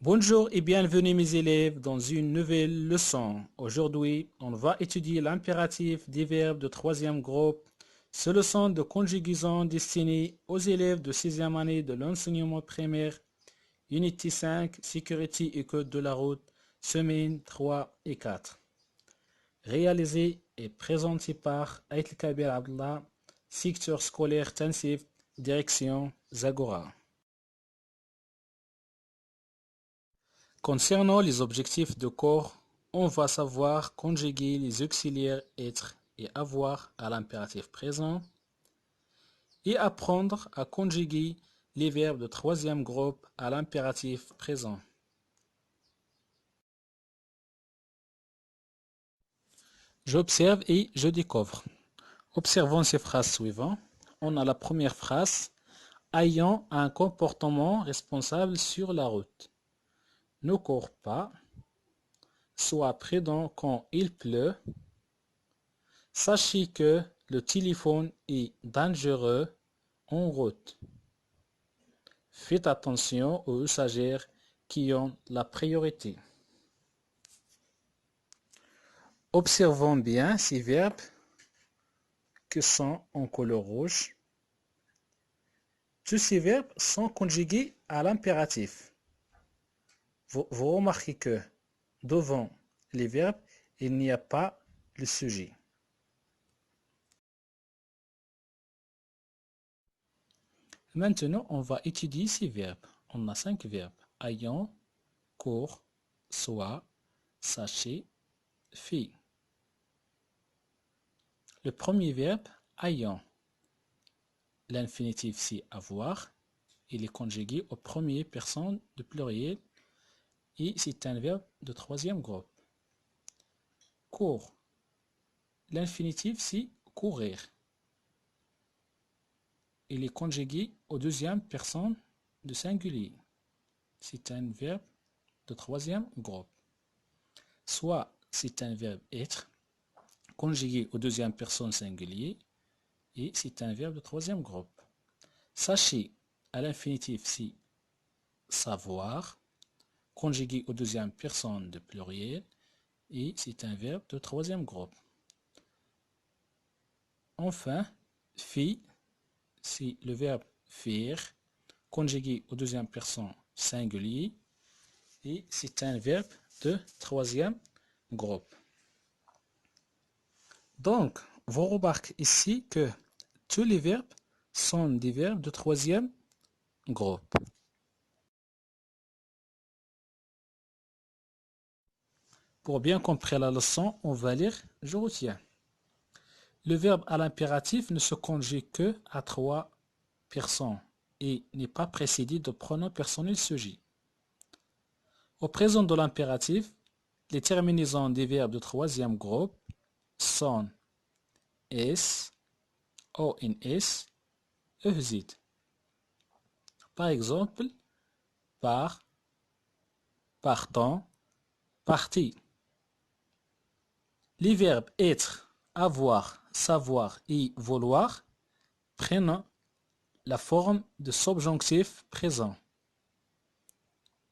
Bonjour et bienvenue mes élèves dans une nouvelle leçon. Aujourd'hui, on va étudier l'impératif des verbes de troisième groupe. Ce leçon de conjugaison destinée aux élèves de sixième année de l'enseignement primaire, Unité 5, Sécurité et Code de la route, semaines 3 et 4. Réalisé et présenté par Aït Kabir Abdallah, secteur scolaire Tansif, direction Zagora. Concernant les objectifs de corps, on va savoir conjuguer les auxiliaires être et avoir à l'impératif présent et apprendre à conjuguer les verbes de troisième groupe à l'impératif présent. J'observe et je découvre. Observons ces phrases suivantes. On a la première phrase ayant un comportement responsable sur la route. Ne cours pas, sois prudent quand il pleut. Sachez que le téléphone est dangereux en route. Faites attention aux usagers qui ont la priorité. Observons bien ces verbes qui sont en couleur rouge. Tous ces verbes sont conjugués à l'impératif. Vous remarquez que devant les verbes, il n'y a pas le sujet. Maintenant, on va étudier ces verbes. On a 5 verbes. Ayant, court, soit, sachez, fait. Le premier verbe, ayant. L'infinitif, c'est avoir. Il est conjugué aux premières personnes du pluriel et c'est un verbe de troisième groupe. Court. L'infinitif, c'est courir. Il est conjugué aux deuxième personne du singulier. C'est un verbe de troisième groupe. Soit c'est un verbe être, conjugué aux deuxième personne singulier, et c'est un verbe de troisième groupe. Sachez, à l'infinitif, c'est savoir, conjugué aux deuxième personne de pluriel, et c'est un verbe de troisième groupe. Enfin, fait, c'est le verbe faire, conjugué aux deuxième personne singulier, et c'est un verbe de troisième groupe. Donc, vous remarquez ici que tous les verbes sont des verbes de troisième groupe. Pour bien comprendre la leçon, on va lire « Je retiens ». Le verbe à l'impératif ne se conjugue que à 3 personnes et n'est pas précédé de pronom personnel sujet. Au présent de l'impératif, les terminaisons des verbes de troisième groupe sont s, ons, ez. Par exemple, par, partant, parti. Les verbes être, avoir, savoir et vouloir prennent la forme de subjonctif présent.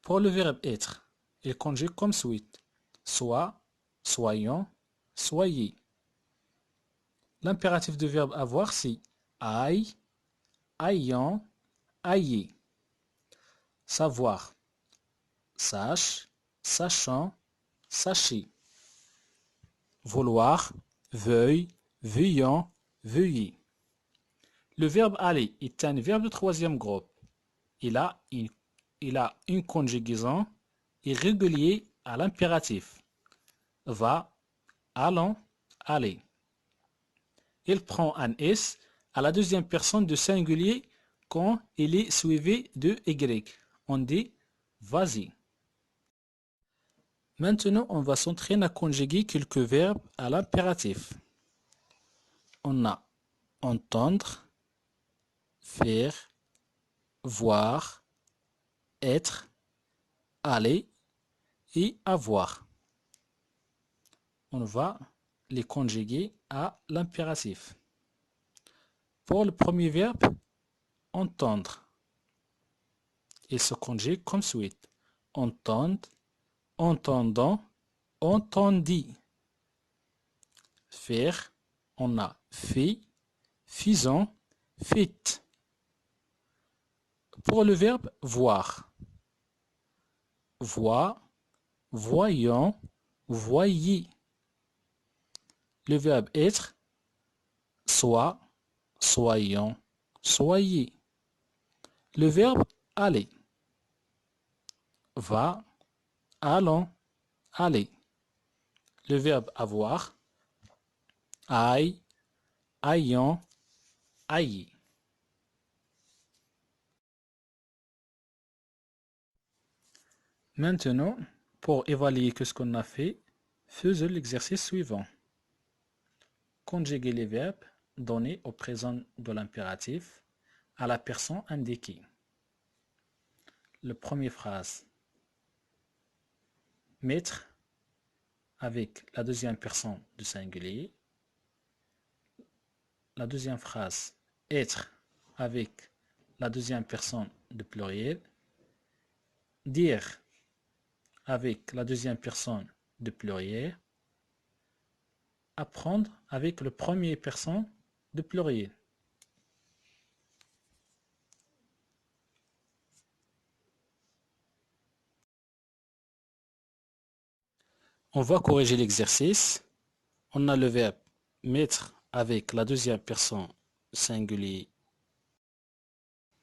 Pour le verbe être, il conjugue comme suite soit, soyons, soyez. L'impératif du verbe avoir, c'est aille, ayant, ayez. Savoir, sache, sachant, sachez. Vouloir, veuille, veuillant, veuillez. Le verbe aller est un verbe de troisième groupe. Il a une conjugaison irrégulière à l'impératif. Va, allons, aller. Il prend un S à la deuxième personne du singulier quand il est suivi de Y. On dit vas-y. Maintenant, on va s'entraîner à conjuguer quelques verbes à l'impératif. On a entendre, faire, voir, être, aller et avoir. On va les conjuguer à l'impératif. Pour le premier verbe, entendre, il se conjugue comme suite. entende, entendant, entendit. Faire, on a fait, faisant, faites. Pour le verbe voir, voix, voyant, voyez. Le verbe être, soit, soyons, soyez. Le verbe aller, va, allons, allez. Le verbe avoir, aille, ayant, ayez. Maintenant, pour évaluer ce qu'on a fait, faisons l'exercice suivant. Conjuguer les verbes donnés au présent de l'impératif à la personne indiquée. La première phrase, mettre avec la deuxième personne du singulier. La deuxième phrase, être avec la deuxième personne du pluriel. Dire avec la deuxième personne du pluriel. Apprendre avec le premier personne du pluriel. On va corriger l'exercice. On a le verbe mettre avec la deuxième personne singulier,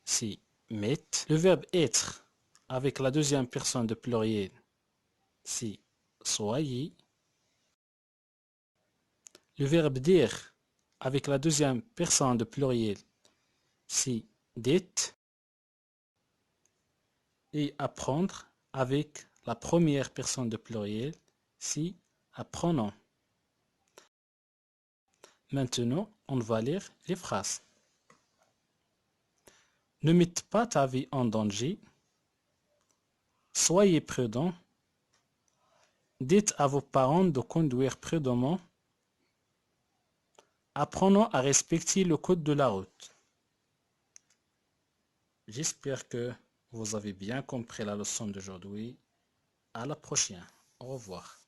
c'est mettre. Le verbe être avec la deuxième personne de pluriel, c'est soyez. Le verbe dire avec la deuxième personne de pluriel, c'est dites. Et apprendre avec la première personne de pluriel, c'est apprenons. Maintenant, on va lire les phrases. Ne mettez pas ta vie en danger. Soyez prudent. Dites à vos parents de conduire prudemment. Apprenons à respecter le code de la route. J'espère que vous avez bien compris la leçon d'aujourd'hui. À la prochaine. Au revoir.